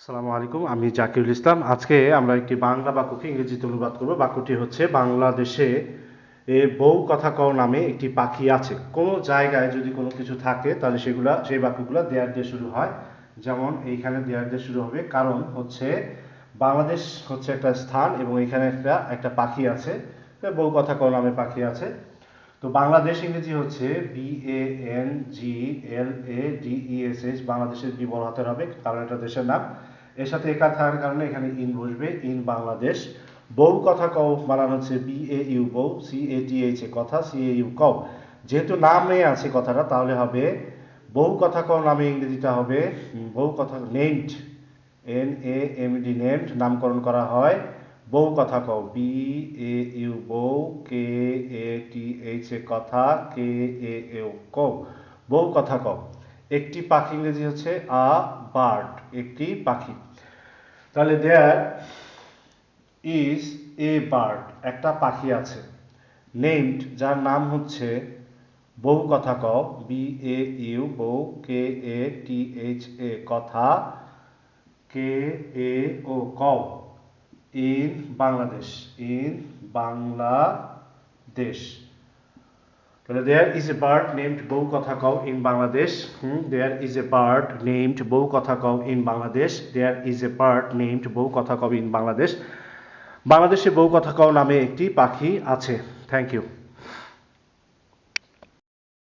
আসসালামু আলাইকুম, আমি জাকিরুল ইসলাম। আজকে আমরা একটি বাংলা বাক্যকে ইংরেজিতে অনুবাদ করব। বাক্যটি হচ্ছে, বাংলাদেশে বউ কথা কও নামে একটি পাখি আছে। কোনো জায়গায় যদি কোনো কিছু থাকে তাহলে সেই বাক্যগুলো দেয়ার দিয়ে শুরু হয়। যেমন এইখানে দেয়ার দিয়ে শুরু হবে, কারণ হচ্ছে বাংলাদেশ হচ্ছে একটা স্থান এবং এখানে একটা পাখি আছে, বউ কথা কও নামে পাখি আছে। তো বাংলাদেশ ইংরেজি হচ্ছে BANGLADESH। বাংলাদেশের বি বড় হাতের হবে, কারণ এটা দেশের নাম। এর সাথে একার থাকার কারণে এখানে ইন বসবে, ইন বাংলাদেশ। বউ কথা কও বানানো হচ্ছে BAU, বউ, CATH কথা, CAU কও। যেহেতু নামে আছে কথাটা, তাহলে হবে বউ কথা কও নামে ইংরেজিটা হবে বউ কথা, নেমড, NAMED, নেমড, নামকরণ করা হয়। বউ কথা কও BAU, বউ, KATH কথা, KAO কও, বউ কথা কও। একটি পাখি ইংরেজি হচ্ছে আ বার্ড, একটি পাখি। তাহলে দেয়ার ইজ এ বার্ড, একটা পাখি আছে। নেমড, যার নাম হচ্ছে বউ কথা কও BAU, বউ, KATHA কথা, KAO কও, ইন বাংলাদেশ, ইন বাংলাদেশ। তাহলে there is a bird named বউ কথা কও in Bangladesh. There is a bird named বউ কথা কও in Bangladesh. There is a bird named বউ কথা কও ইন বাংলাদেশ। বাংলাদেশে বউ কথা কও নামে একটি পাখি আছে। Thank you.